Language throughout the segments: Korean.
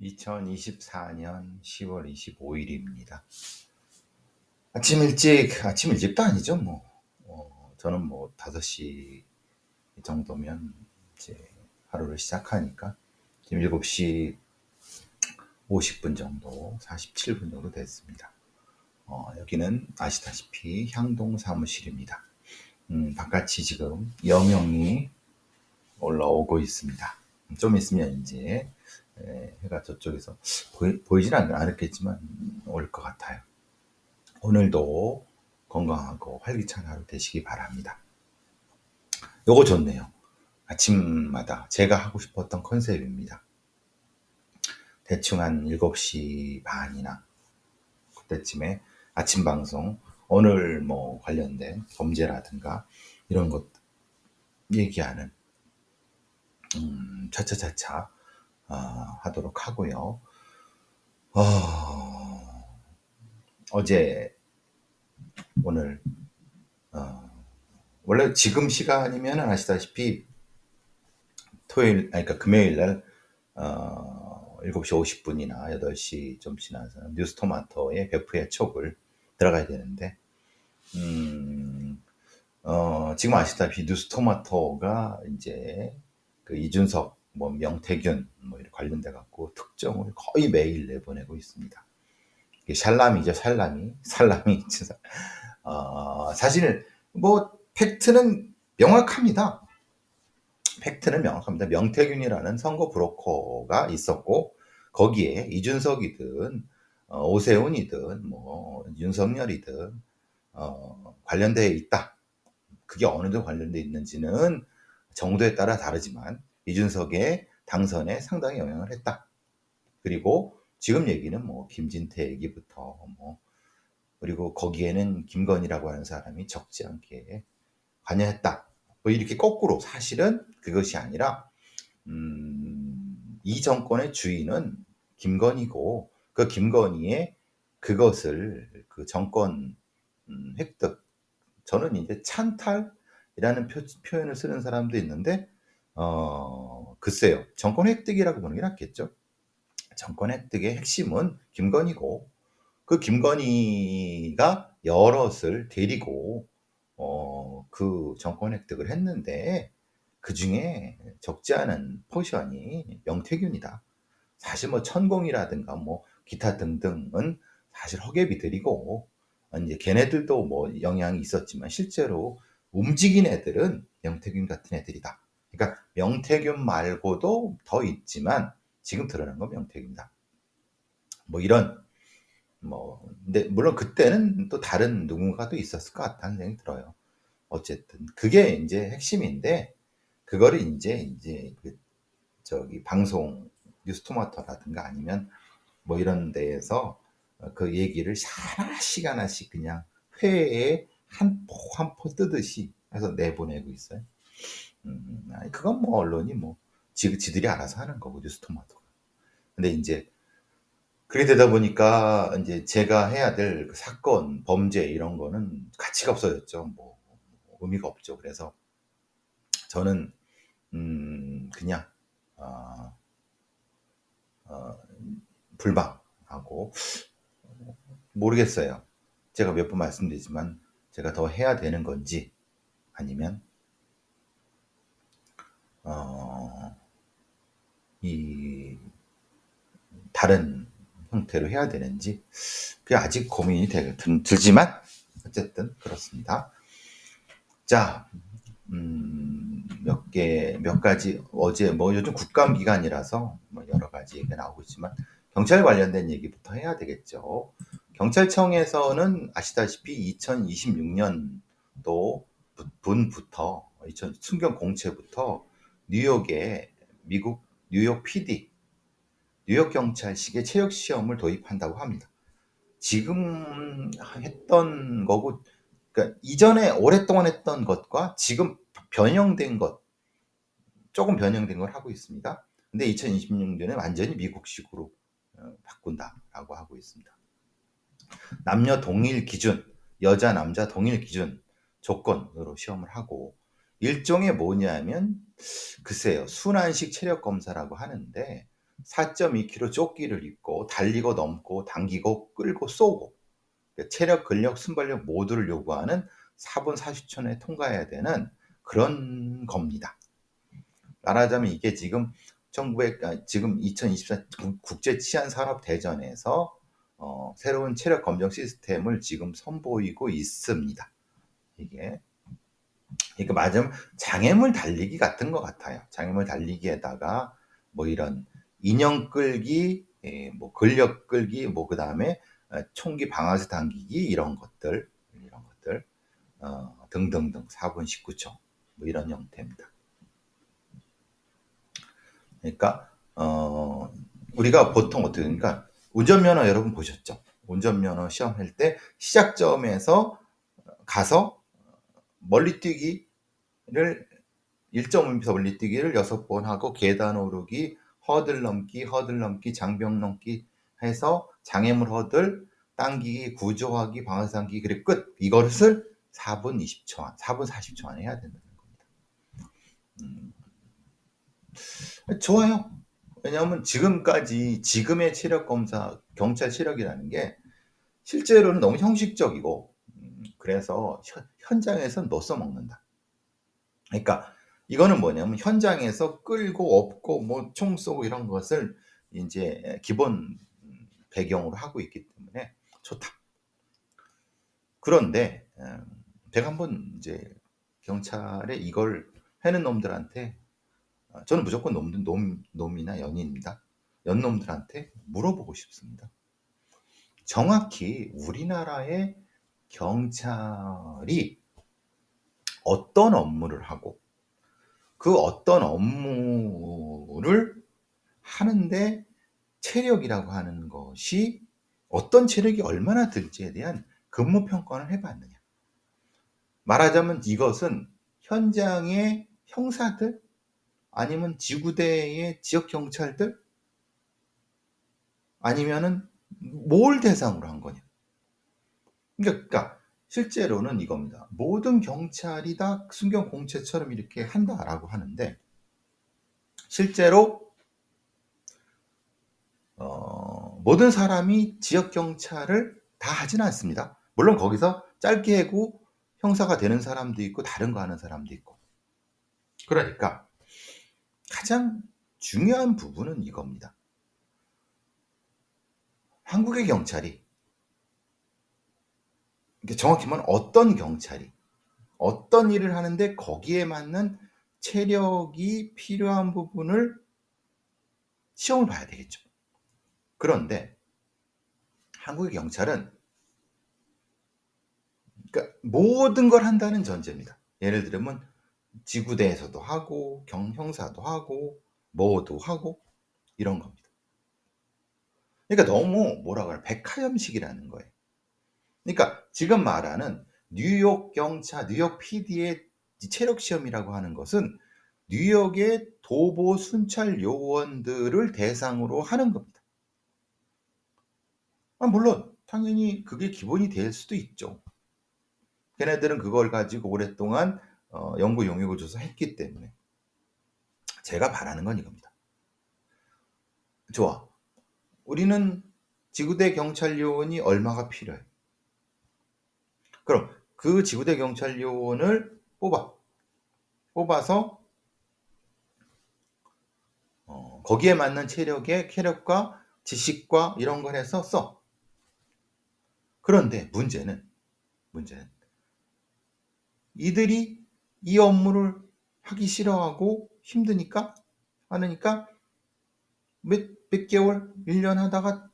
2024년 10월 25일입니다. 아침 일찍도 아니죠, 뭐. 저는 뭐 5시 정도면 이제 하루를 시작하니까 지금 7시 50분 정도, 47분 정도 됐습니다. 여기는 아시다시피 향동 사무실입니다. 바깥이 지금 영영이 올라오고 있습니다. 좀 있으면 이제 해가 저쪽에서 보이진 않았겠지만 올 것 같아요. 오늘도 건강하고 활기찬 하루 되시기 바랍니다. 요거 좋네요. 아침마다 제가 하고 싶었던 컨셉입니다. 대충 한 7시 반이나 그때쯤에 아침 방송, 오늘 뭐 관련된 범죄라든가 이런 것 얘기하는 차차차차 하도록 하고요. 어제 오늘 원래 지금 시간이면 아시다시피 그러니까 금요일 날 7시 50분이나 8시 좀 지나서 뉴스토마토의 베프의 촉을 들어가야 되는데 지금 아시다시피 뉴스토마토가 이제 그 이준석, 뭐 명태균 뭐 이렇게 관련돼 갖고 특정을 거의 매일 내보내고 있습니다. 이게 샬람이죠, 살람이. 사실 뭐 팩트는 명확합니다. 명태균이라는 선거 브로커가 있었고 거기에 이준석이든 오세훈이든 뭐 윤석열이든 관련되어 있다. 그게 어느 정도 관련되어 있는지는 정도에 따라 다르지만 이준석의 당선에 상당히 영향을 했다. 그리고 지금 얘기는 뭐 김진태 얘기부터 뭐 그리고 거기에는 김건희라고 하는 사람이 적지 않게 관여했다. 뭐 이렇게 거꾸로 사실은 그것이 아니라 이 정권의 주인은 김건희고 그 김건희의 그것을 그 정권 획득, 저는 이제 찬탈이라는 표현을 쓰는 사람도 있는데 글쎄요, 정권 획득이라고 보는 게 낫겠죠. 정권 획득의 핵심은 김건희고 그 김건희가 여럿을 데리고 그 정권 획득을 했는데 그 중에 적지 않은 포션이 명태균이다. 사실 뭐 천공이라든가 뭐 기타 등등은 사실 허개비들이고 이제 걔네들도 뭐 영향이 있었지만 실제로 움직인 애들은 명태균 같은 애들이다. 그러니까 명태균 말고도 더 있지만 지금 드러난 건 명태균이다. 뭐 이런 근데 물론 그때는 또 다른 누군가 도 있었을 것 같다는 생각이 들어요. 어쨌든 그게 이제 핵심인데 그거를 이제 그 저기 방송 뉴스토마토라든가 아니면 뭐 이런 데에서 그 얘기를 하나씩 그냥 회에 한 포 한 포 뜨듯이 해서 내보내고 있어요. 그건 뭐 언론이 뭐 지들이 알아서 하는 거고 뉴스토마토가. 근데 이제 그렇게 되다 보니까 이제 제가 해야 될 사건, 범죄 이런 거는 가치가 없어졌죠. 뭐 의미가 없죠. 그래서 저는 그냥 불방하고 모르겠어요. 제가 몇 번 말씀드리지만 제가 더 해야 되는 건지 아니면 이 다른 형태로 해야 되는지 그게 아직 고민이 들지만 어쨌든 그렇습니다. 자, 몇 가지 어제 뭐 요즘 국감 기간이라서 뭐 여러 가지 얘기가 나오고 있지만 경찰 관련된 얘기부터 해야 되겠죠. 경찰청에서는 아시다시피 2026년도 분부터 순경 공채부터 뉴욕에 미국 뉴욕 PD, 뉴욕 경찰식의 체력 시험을 도입한다고 합니다. 지금 했던 거고, 그러니까 이전에 오랫동안 했던 것과 지금 변형된 것, 조금 변형된 걸 하고 있습니다. 근데 2026년에 완전히 미국식으로 바꾼다라고 하고 있습니다. 남녀 동일 기준, 여자 남자 동일 기준 조건으로 시험을 하고 일종의 뭐냐면 글쎄요, 순환식 체력 검사라고 하는데 4.2km 조끼를 입고 달리고 넘고 당기고 끌고 쏘고 체력, 근력, 순발력 모두를 요구하는 4분 40초 내에 통과해야 되는 그런 겁니다. 말하자면 이게 지금 지금 2024 국제 치안 산업 대전에서 새로운 체력 검정 시스템을 지금 선보이고 있습니다. 이게 그러니까 맞으면 장애물 달리기 같은 것 같아요. 장애물 달리기에다가 뭐 이런 인형 끌기, 뭐 근력 끌기, 뭐 그 다음에 총기 방아쇠 당기기 이런 것들 등등등 4분 19초 뭐 이런 형태입니다. 그러니까 우리가 보통 어떻게 그러니까 운전면허 여러분 보셨죠? 운전면허 시험할 때 시작점에서 가서 멀리 뛰기를 1.5m 멀리 뛰기를 6번 하고 계단 오르기, 허들 넘기, 장벽 넘기 해서 장애물 허들 당기기, 구조하기, 방아쇠 당기기 그리고 끝. 이것을 4분 20초 4분 40초 안에 해야 된다는 겁니다. 좋아요. 왜냐하면 지금의 체력 검사, 경찰 체력이라는 게 실제로는 너무 형식적이고, 그래서 현장에서는 못 써먹는다. 그러니까 이거는 뭐냐면 현장에서 끌고 업고 뭐 총 쏘고 이런 것을 이제 기본 배경으로 하고 있기 때문에 좋다. 그런데 제가 한번 이제 경찰에 이걸 해는 놈들한테 저는 무조건 놈이나 연인입니다. 연놈들한테 물어보고 싶습니다. 정확히 우리나라의 경찰이 어떤 업무를 하고 그 어떤 업무를 하는데 체력이라고 하는 것이 어떤 체력이 얼마나 들지에 대한 근무 평가를 해봤느냐. 말하자면 이것은 현장의 형사들 아니면 지구대의 지역 경찰들 아니면은 뭘 대상으로 한 거냐. 그러니까 실제로는 이겁니다. 모든 경찰이 다 순경 공채처럼 이렇게 한다라고 하는데 실제로 모든 사람이 지역 경찰을 다 하지는 않습니다. 물론 거기서 짧게 해고 형사가 되는 사람도 있고 다른 거 하는 사람도 있고. 그러니까 가장 중요한 부분은 이겁니다. 한국의 경찰이 정확히 말하면 어떤 경찰이 어떤 일을 하는데 거기에 맞는 체력이 필요한 부분을 시험을 봐야 되겠죠. 그런데 한국의 경찰은 그러니까 모든 걸 한다는 전제입니다. 예를 들면 지구대에서도 하고 형사도 하고 뭐도 하고 이런 겁니다. 그러니까 너무 뭐라 그래 백화점식이라는 거예요. 그러니까 지금 말하는 뉴욕 경찰, 뉴욕 PD의 체력 시험이라고 하는 것은 뉴욕의 도보 순찰 요원들을 대상으로 하는 겁니다. 물론 당연히 그게 기본이 될 수도 있죠. 걔네들은 그걸 가지고 오랫동안 연구 용역을 줘서 했기 때문에 제가 바라는 건 이겁니다. 좋아. 우리는 지구대 경찰 요원이 얼마가 필요해? 그럼 그 지구대 경찰 요원을 뽑아서 거기에 맞는 체력과 지식과 이런 걸 해서 써. 그런데 문제는 이들이 이 업무를 하기 싫어하고 힘드니까 하니까 몇 개월, 1년 하다가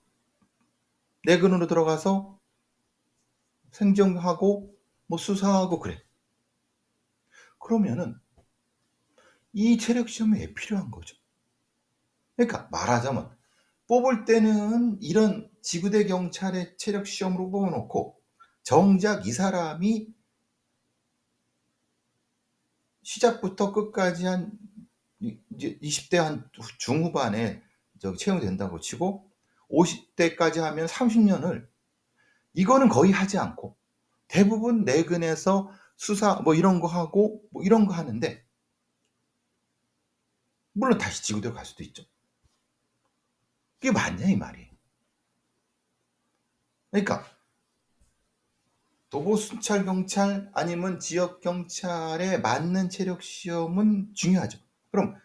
내근으로 들어가서 생정하고 뭐 수사하고 그래. 그러면은 이 체력 시험이 왜 필요한 거죠? 그러니까 말하자면 뽑을 때는 이런 지구대 경찰의 체력 시험으로 뽑아놓고 정작 이 사람이 시작부터 끝까지 한 이제 20대 한 중후반에 채용된다고 치고 50대까지 하면 30년을 이거는 거의 하지 않고 대부분 내근에서 수사 뭐 이런 거 하고 뭐 이런 거 하는데 물론 다시 지구대로 갈 수도 있죠. 그게 맞냐 이 말이에요. 그러니까 도보 순찰 경찰 아니면 지역 경찰에 맞는 체력 시험은 중요하죠. 그럼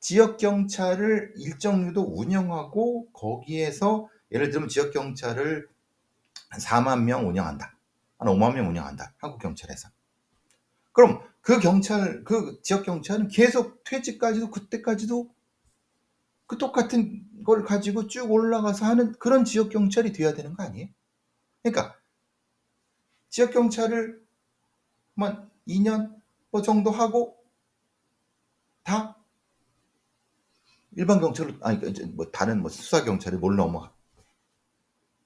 지역 경찰을 일정 정도 운영하고 거기에서 예를 들면 지역 경찰을 한 4만 명 운영한다. 한 5만 명 운영한다. 한국 경찰에서. 그럼 그 경찰 그 지역 경찰은 계속 퇴직까지도 그때까지도 그 똑같은 걸 가지고 쭉 올라가서 하는 그런 지역 경찰이 돼야 되는 거 아니에요? 그러니까 지역 경찰을 한 2년 뭐 정도 하고 다 일반 경찰로 아니 이제 뭐 다른 뭐 수사 경찰에 뭘 넘어가.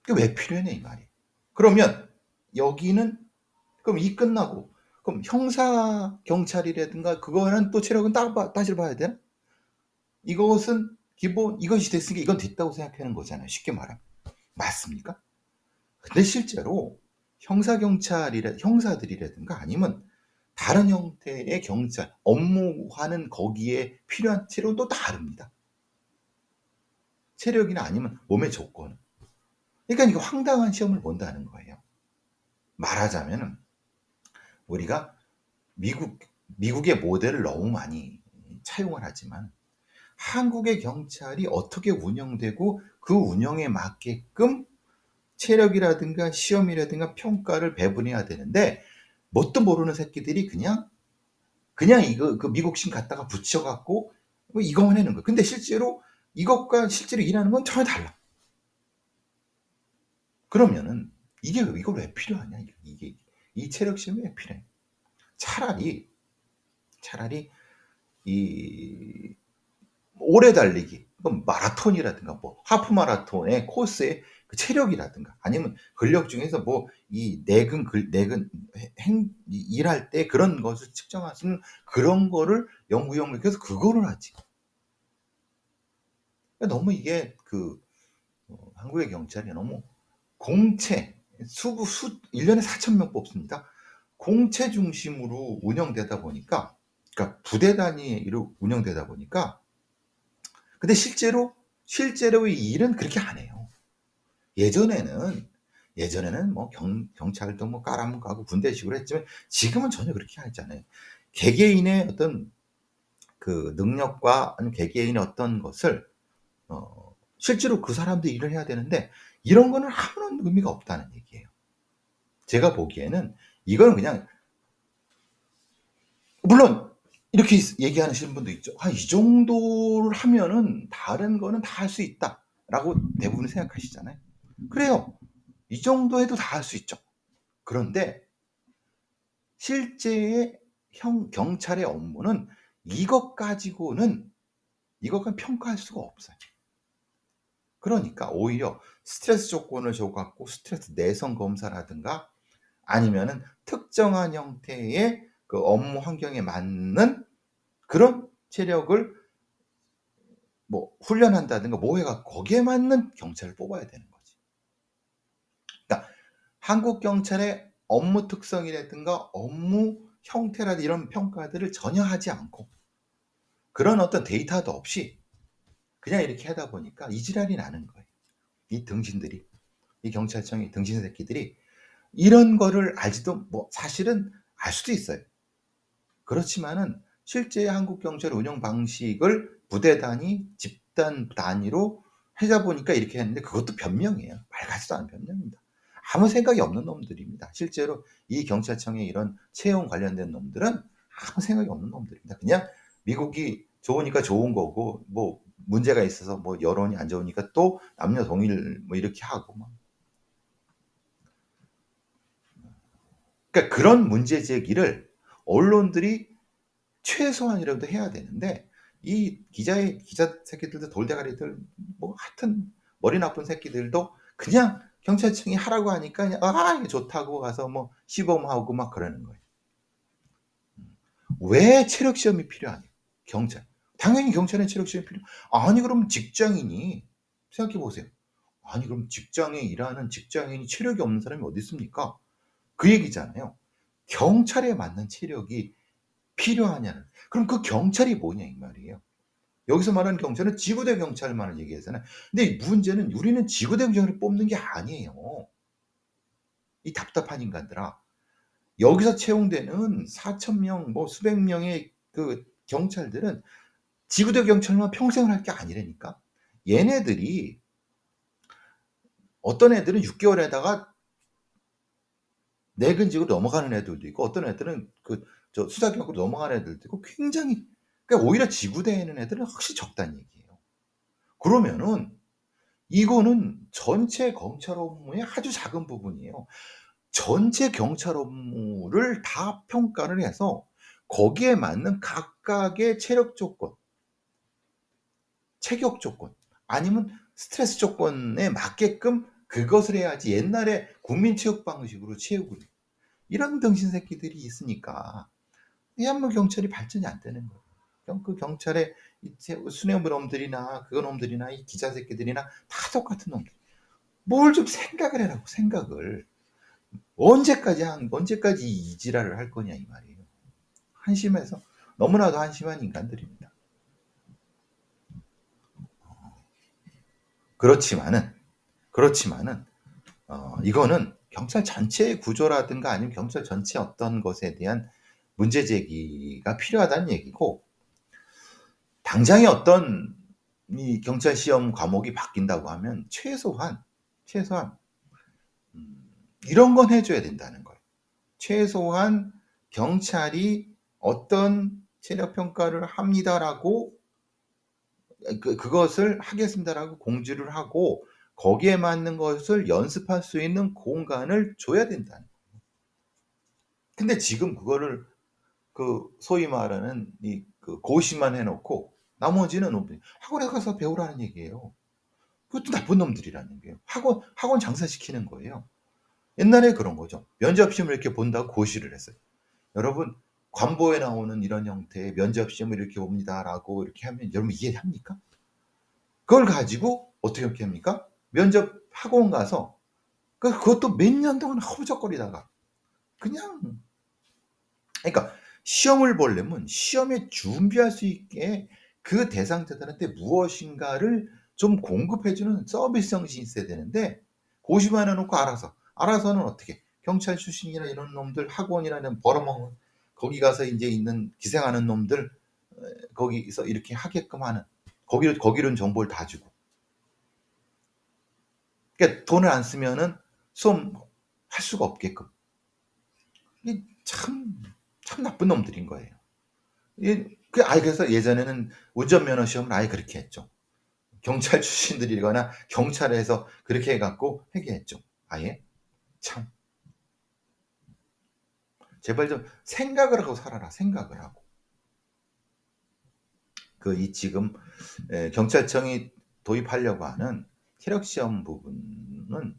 그게 왜 필요해 이 말이에요. 그러면 여기는 그럼 이 끝나고 그럼 형사 경찰이라든가 그거는 또 체력은 따지러 봐야 되나? 이것은 기본 이것이 됐으니까 이건 됐다고 생각하는 거잖아요. 쉽게 말하면. 맞습니까? 근데 실제로 형사들이라든가 아니면 다른 형태의 경찰, 업무하는 거기에 필요한 체력은 또 다릅니다. 체력이나 아니면 몸의 조건. 그러니까 이거 황당한 시험을 본다는 거예요. 말하자면은 우리가 미국의 모델을 너무 많이 차용을 하지만 한국의 경찰이 어떻게 운영되고 그 운영에 맞게끔 체력이라든가 시험이라든가 평가를 배분해야 되는데 뭣도 모르는 새끼들이 그냥 이거 그 미국식 갖다가 붙여갖고 뭐 이거만 해는 거예요. 근데 실제로 이것과 실제로 일하는 건 전혀 달라. 그러면은 이걸 왜 필요하냐? 이게 이 체력 시험이 왜 필요해? 차라리 이 오래 달리기, 마라톤이라든가 뭐 하프 마라톤의 코스의 그 체력이라든가 아니면 근력 중에서 뭐 이 내근 일할 때 그런 것을 측정할 수 있는 그런 거를 연구해서 그거를 하지. 그러니까 너무 이게 한국의 경찰이 너무 공채 1년에 4,000명 뽑습니다. 공채 중심으로 운영되다 보니까 그러니까 부대 단위로 운영되다 보니까 근데 실제로 이 일은 그렇게 안 해요. 예전에는 뭐 경찰도 뭐 까라문가고 군대식으로 했지만 지금은 전혀 그렇게 하지 않아요. 개개인의 어떤 그 능력과 아니면 개개인의 어떤 것을 실제로 그 사람도 일을 해야 되는데 이런 거는 아무런 의미가 없다는 얘기예요. 제가 보기에는 이거는 그냥 물론 이렇게 얘기하시는 분도 있죠. 이 정도를 하면은 다른 거는 다 할 수 있다라고 대부분 생각하시잖아요. 그래요. 이 정도 해도 다 할 수 있죠. 그런데 실제의 경찰의 업무는 이것 가지고는 평가할 수가 없어요. 그러니까 오히려 스트레스 조건을 줘갖고 스트레스 내성 검사라든가 아니면은 특정한 형태의 그 업무 환경에 맞는 그런 체력을 뭐 훈련한다든가 뭐 해갖고 거기에 맞는 경찰을 뽑아야 되는 거지. 그러니까 한국 경찰의 업무 특성이라든가 업무 형태라든가 이런 평가들을 전혀 하지 않고 그런 어떤 데이터도 없이 그냥 이렇게 하다 보니까 이 지랄이 나는 거예요. 이 경찰청의 등신 새끼들이 이런 거를 알지도 뭐 사실은 알 수도 있어요. 그렇지만은 실제 한국 경찰 운영 방식을 부대 단위, 집단 단위로 하다 보니까 이렇게 했는데 그것도 변명이에요. 말 같지도 않은 변명입니다. 아무 생각이 없는 놈들입니다. 실제로 이 경찰청의 이런 채용 관련된 놈들은 아무 생각이 없는 놈들입니다. 그냥 미국이 좋으니까 좋은 거고 뭐 문제가 있어서 뭐 여론이 안 좋으니까 또 남녀 동일 뭐 이렇게 하고 막. 그러니까 그런 문제 제기를 언론들이 최소한이라도 해야 되는데 이 기자 새끼들도 돌대가리들 뭐 하여튼 머리 나쁜 새끼들도 그냥 경찰청이 하라고 하니까 그냥 이게 좋다고 가서 뭐 시범하고 막 그러는 거예요. 왜 체력 시험이 필요하냐? 경찰. 당연히 경찰은 체력 시험이 필요. 아니 그럼 직장인이 생각해 보세요. 아니 그럼 직장에 일하는 직장인이 체력이 없는 사람이 어디 있습니까? 그 얘기잖아요. 경찰에 맞는 체력이 필요하냐는. 그럼 그 경찰이 뭐냐 이 말이에요. 여기서 말하는 경찰은 지구대 경찰만을 얘기하잖아요. 근데 문제는 우리는 지구대 경찰을 뽑는 게 아니에요. 이 답답한 인간들아. 여기서 채용되는 4,000명 뭐 수백 명의 그 경찰들은 지구대 경찰만 평생을 할 게 아니라니까. 얘네들이 어떤 애들은 6개월에다가 내근직으로 넘어가는 애들도 있고 어떤 애들은 수사경으로 넘어가는 애들도 있고 굉장히 그러니까 오히려 지구대에 있는 애들은 확실히 적다는 얘기예요. 그러면은 이거는 전체 검찰 업무의 아주 작은 부분이에요. 전체 경찰 업무를 다 평가를 해서 거기에 맞는 각각의 체력 조건, 체격 조건 아니면 스트레스 조건에 맞게끔 그것을 해야지 옛날에 국민체육 방식으로 채우고 이런 병신 새끼들이 있으니까 해안물 경찰이 발전이 안 되는 거예요. 그 경찰의 수뇌부 놈들이나 그거 놈들이나 이 기자 새끼들이나 다 똑같은 놈들. 뭘 좀 생각을 해라고 생각을. 언제까지 이 지랄을 할 거냐 이 말이에요. 한심해서 너무나도 한심한 인간들입니다. 그렇지만은 이거는 경찰 전체의 구조라든가 아니면 경찰 전체 어떤 것에 대한 문제 제기가 필요하다는 얘기고 당장에 어떤 이 경찰 시험 과목이 바뀐다고 하면 최소한 이런 건 해줘야 된다는 거예요. 최소한 경찰이 어떤 체력 평가를 합니다라고 그것을 하겠습니다라고 공지를 하고 거기에 맞는 것을 연습할 수 있는 공간을 줘야 된다는 거예요. 근데 지금 그거를 소위 말하는 고시만 해놓고 나머지는 학원에 가서 배우라는 얘기예요. 그것도 나쁜 놈들이라는 거예요. 학원 장사시키는 거예요. 옛날에 그런 거죠. 면접시험을 이렇게 본다고 고시를 했어요. 여러분 관보에 나오는 이런 형태의 면접시험을 이렇게 봅니다라고 이렇게 하면 여러분 이해합니까? 그걸 가지고 어떻게 합니까? 면접 학원 가서 그것도 몇 년 동안 허우적거리다가 그냥 그러니까 시험을 보려면 시험에 준비할 수 있게 그 대상자들한테 무엇인가를 좀 공급해주는 서비스 정신이 있어야 되는데 고시만 해놓고 알아서는 어떻게 경찰 출신이나 이런 놈들 학원이라는 벌어먹는 거기 가서 이제 있는 기생하는 놈들 거기서 이렇게 하게끔 하는 거기로는 정보를 다 주고 그러니까 돈을 안 쓰면은 수험 할 수가 없게끔 이게 참 나쁜 놈들인 거예요. 그래서 예전에는 운전면허 시험을 아예 그렇게 했죠. 경찰 출신들이거나 경찰에서 그렇게 해갖고 하게 했죠. 아예 참 제발 좀 생각을 하고 살아라. 생각을 하고 이 지금 경찰청이 도입하려고 하는 체력 시험 부분은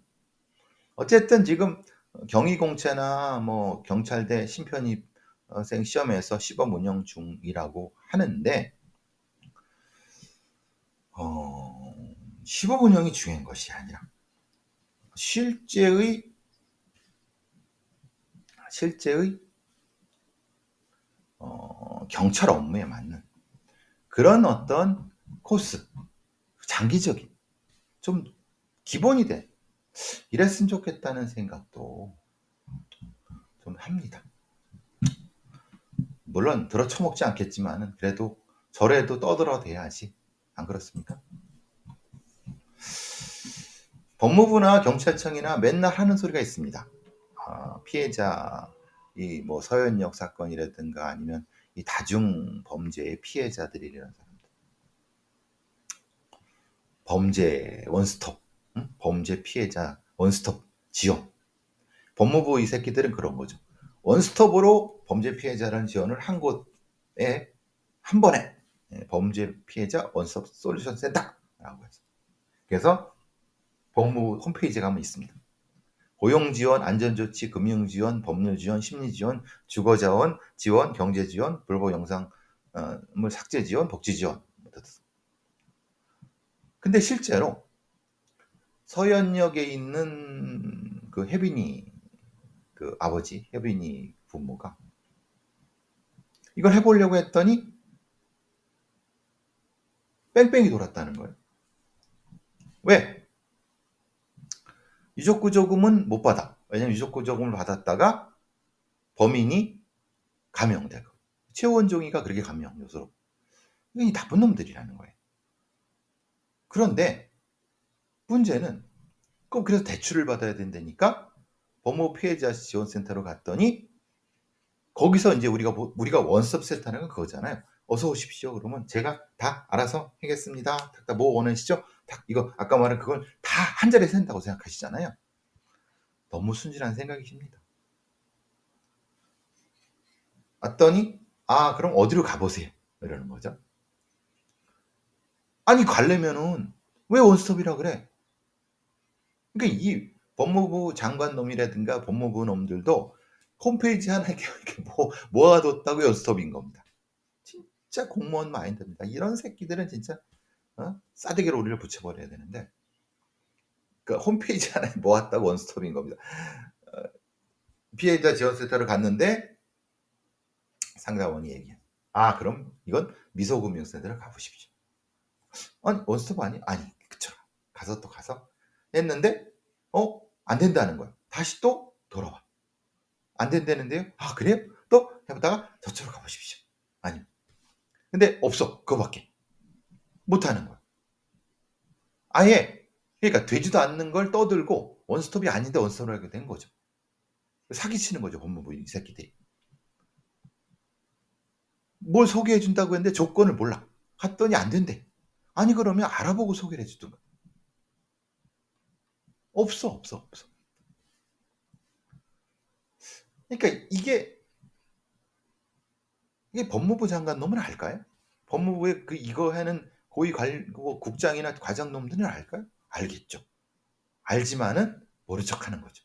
어쨌든 지금 경위공채나 뭐 경찰대 신편입생 시험에서 시범 운영 중이라고 하는데 시범 운영이 중요한 것이 아니라 실제의 경찰 업무에 맞는 그런 어떤 코스, 장기적인 좀 기본이 돼 이랬으면 좋겠다는 생각도 좀 합니다. 물론 들어쳐먹지 않겠지만 그래도 저래도 떠들어대야지 안 그렇습니까? 법무부나 경찰청이나 맨날 하는 소리가 있습니다. 피해자 이 뭐 서현역 사건이라든가 아니면 이 다중 범죄의 피해자들이라는 사람들, 범죄 원스톱, 범죄 피해자 원스톱 지원. 법무부 이 새끼들은 그런 거죠. 원스톱으로 범죄 피해자라는 지원을 한 곳에 한 번에 범죄 피해자 원스톱 솔루션 센터라고 해서 그래서 법무부 홈페이지에 가면 있습니다. 고용지원, 안전조치, 금융지원, 법률지원, 심리지원, 주거자원, 지원, 경제지원, 불법 영상물 삭제지원, 복지지원. 근데 실제로 서현역에 있는 그 혜빈이 그 아버지, 혜빈이 부모가 이걸 해보려고 했더니 뺑뺑이 돌았다는 거예요. 왜? 유족구조금은 못 받아. 왜냐면 유족구조금을 받았다가 범인이 감형되고 최원종이가 그렇게 감형 요소로 이 나쁜 놈들이라는 거예요. 그런데 문제는 그럼 그래서 대출을 받아야 된다니까 법무 피해자 지원센터로 갔더니 거기서 이제 우리가 원스톱 센터는 건 그거잖아요. 어서 오십시오. 그러면 제가 다 알아서 하겠습니다. 뭐 원하시죠? 이거 아까 말한 그걸 다 한 자리에서 한다고 생각하시잖아요. 너무 순진한 생각이십니다. 왔더니 그럼 어디로 가보세요. 이러는 거죠. 아니 가려면은 왜 원스톱이라 그래? 그러니까 이 법무부 장관 놈이라든가 법무부 놈들도 홈페이지 하나 이렇게 모아뒀다고 원스톱인 겁니다. 진짜 공무원 마인드입니다. 이런 새끼들은 진짜 싸대기로 우리를 붙여버려야 되는데 그러니까 홈페이지 하나에 모았다고 원스톱인 겁니다. 피해자 지원센터를 갔는데 상담원이 얘기해. 그럼 이건 미소금융센터를 가보십시오. 아니 원스톱 아니? 아니 그쵸. 가서 했는데 안 된다는 거야. 다시 또 돌아와. 안 된다는데요? 그래요? 또 해보다가 저쪽으로 가보십시오. 아니 근데 없어. 그거밖에 못하는 거야. 아예 그러니까 되지도 않는 걸 떠들고 원스톱이 아닌데 원스톱을 하게 된 거죠. 사기치는 거죠. 법무부 이 새끼들이. 뭘 소개해 준다고 했는데 조건을 몰라. 갔더니 안 된대. 아니 그러면 알아보고 소개를 해주든가. 없어. 그러니까 이게 법무부 장관 놈은 알까요? 법무부에 이거 하는 국장이나 과장 놈들은 알까요? 알겠죠. 알지만은 모른 척하는 거죠.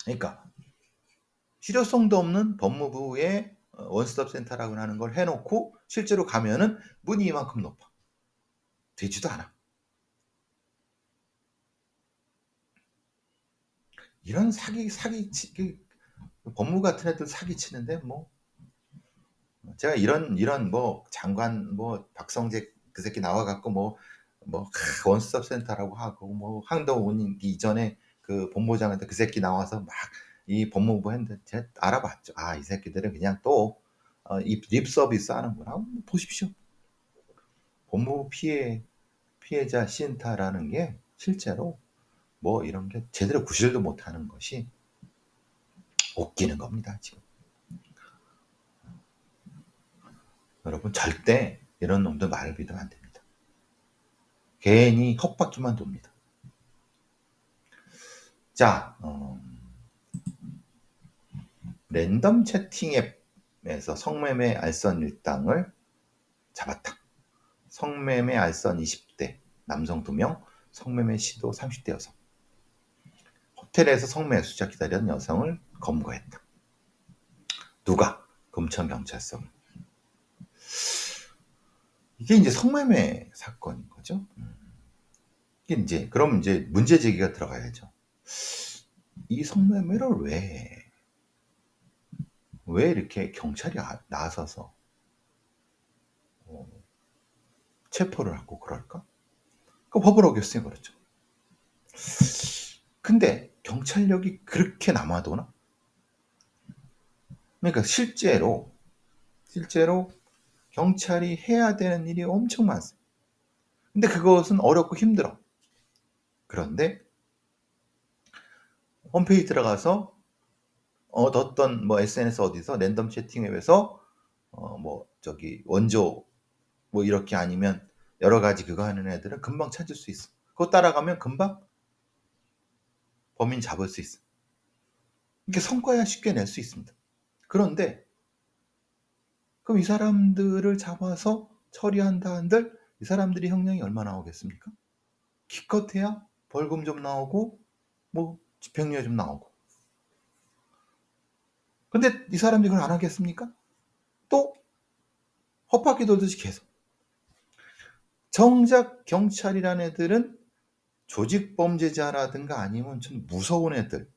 그러니까 실효성도 없는 법무부의 원스톱 센터라고 하는 걸 해놓고 실제로 가면은 문이 이만큼 높아. 되지도 않아. 이런 법무 같은 애들 사기치는데 제가 이런 장관 박성재 그 새끼 나와갖고 원스톱 센터라고 하고 한동훈 이전에 그 본부장한테 그 새끼 나와서 막 이 법무부 했는데 제가 알아봤죠. 이 새끼들은 그냥 또 립 서비스 하는구나. 보십시오. 법무부 피해자 센터라는 게 실제로 이런 게 제대로 구실도 못하는 것이 웃기는 겁니다. 지금 여러분 절대 이런 놈들 말을 믿으면 안 됩니다. 괜히 헛바퀴만 돕니다. 자, 랜덤 채팅 앱에서 성매매 알선 일당을 잡았다. 성매매 알선 20대 남성 2명, 성매매 시도 30대 여성. 호텔에서 성매수자 기다리던 여성을 검거했다. 누가? 금천경찰서가. 이게 이제 성매매 사건인 거죠. 이게 그럼 문제 제기가 들어가야죠. 이 성매매를 왜 이렇게 경찰이 나서서 체포를 하고 그럴까? 그 법을 어겼으니 그렇죠. 근데 경찰력이 그렇게 남아도나? 그러니까 실제로 경찰이 해야 되는 일이 엄청 많습니다. 근데 그것은 어렵고 힘들어. 그런데 홈페이지 들어가서 어떤 SNS 어디서 랜덤 채팅 앱에서 원조 이렇게 아니면 여러 가지 그거 하는 애들은 금방 찾을 수 있어. 그거 따라가면 금방 범인 잡을 수 있어. 이게 성과야 쉽게 낼 수 있습니다. 그런데 그럼 이 사람들을 잡아서 처리한다 한들 이 사람들이 형량이 얼마 나오겠습니까? 기껏해야 벌금 좀 나오고 집행유예 좀 나오고. 근데 이 사람들이 그걸 안 하겠습니까? 또 헛바퀴 돌듯이 계속. 정작 경찰이라는 애들은 조직범죄자라든가 아니면 좀 무서운 애들,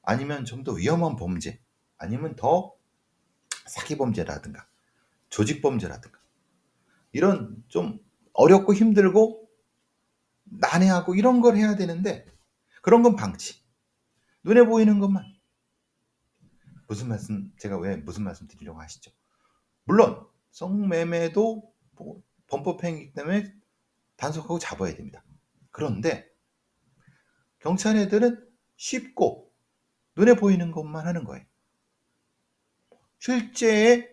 아니면 좀 더 위험한 범죄, 아니면 더 사기범죄라든가 조직범죄라든가 이런 좀 어렵고 힘들고 난해하고 이런 걸 해야 되는데 그런 건 방치. 눈에 보이는 것만. 제가 왜 무슨 말씀 드리려고 하시죠? 물론 성매매도 뭐 범법행위이기 때문에 단속하고 잡아야 됩니다. 그런데 경찰 애들은 쉽고 눈에 보이는 것만 하는 거예요. 실제의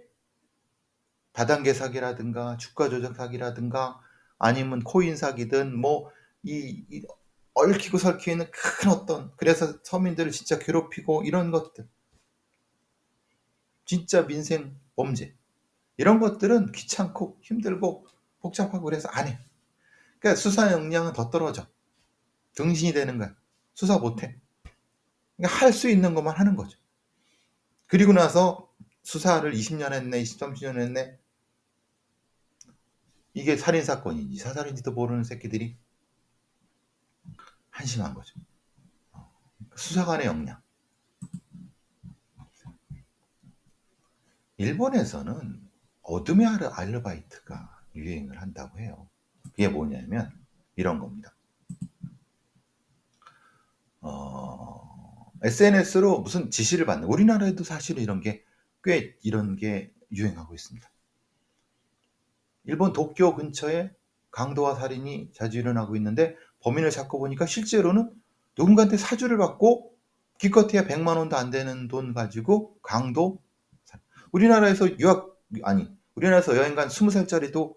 다단계 사기라든가 주가 조작 사기라든가 아니면 코인 사기든 뭐 이 얽히고 설켜 있는 큰 어떤 그래서 서민들을 진짜 괴롭히고 이런 것들 진짜 민생 범죄 이런 것들은 귀찮고 힘들고 복잡하고 그래서 안 해. 그러니까 수사 역량은 더 떨어져. 등신이 되는 거야. 수사 못 해. 그러니까 할 수 있는 것만 하는 거죠. 그리고 나서 수사를 20년 했네, 20, 30년 했네. 이게 살인사건인지 사살인지도 모르는 새끼들이 한심한 거죠. 수사관의 역량. 일본에서는 어둠의 아르바이트가 유행을 한다고 해요. 그게 뭐냐면 이런 겁니다. SNS로 무슨 지시를 받는 우리나라에도 사실 이런 게 유행하고 있습니다. 일본 도쿄 근처에 강도와 살인이 자주 일어나고 있는데 범인을 잡고 보니까 실제로는 누군가한테 사주를 받고 기껏해야 100만 원도 안 되는 돈 가지고 강도 우리나라에서 우리나라에서 여행 간 20살짜리도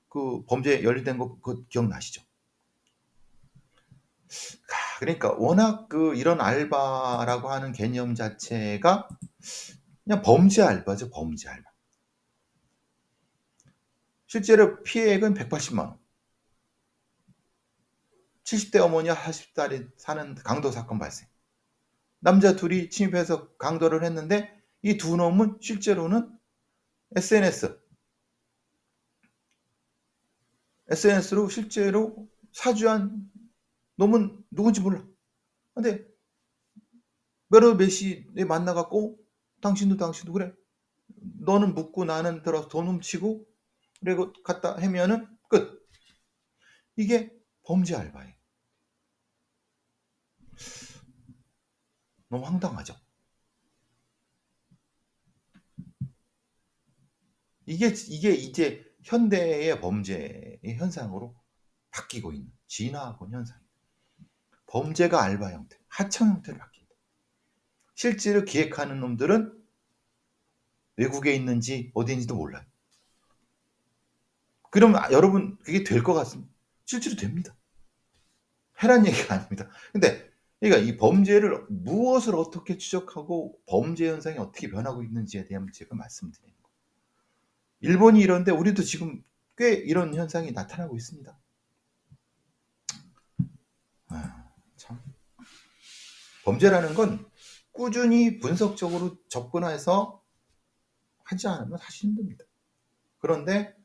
그 범죄에 연루된 거 그거 기억나시죠? 그러니까 워낙 이런 알바라고 하는 개념 자체가 그냥 범죄 알바죠, 범죄 알바. 실제로 피해액은 180만 원. 70대 어머니와 40달이 사는 강도 사건 발생. 남자 둘이 침입해서 강도를 했는데 이 두 놈은 실제로는 SNS로 실제로 사주한 놈은 누군지 몰라. 근데 몇 시에 만나갖고 당신도 그래. 너는 묻고 나는 들어서 돈 훔치고 그리고 갖다 해면은 끝. 이게 범죄 알바예요. 너무 황당하죠. 이게 이제 현대의 범죄의 현상으로 바뀌고 있는 진화하고 현상. 범죄가 알바 형태, 하청 형태로 바뀐다. 실제로 기획하는 놈들은 외국에 있는지 어디인지도 몰라요. 그럼 여러분 그게 될 것 같습니다. 실제로 됩니다. 해란 얘기가 아닙니다. 근데 그러니까 이 범죄를 무엇을 어떻게 추적하고 범죄 현상이 어떻게 변하고 있는지에 대한 제가 말씀드리는 거예요. 일본이 이런데 우리도 지금 꽤 이런 현상이 나타나고 있습니다. 참 범죄라는 건 꾸준히 분석적으로 접근해서 하지 않으면 사실 힘듭니다. 그런데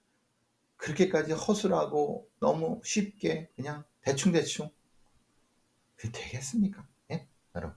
그렇게까지 허술하고 너무 쉽게 그냥 대충 그게 되겠습니까? 예? 여러분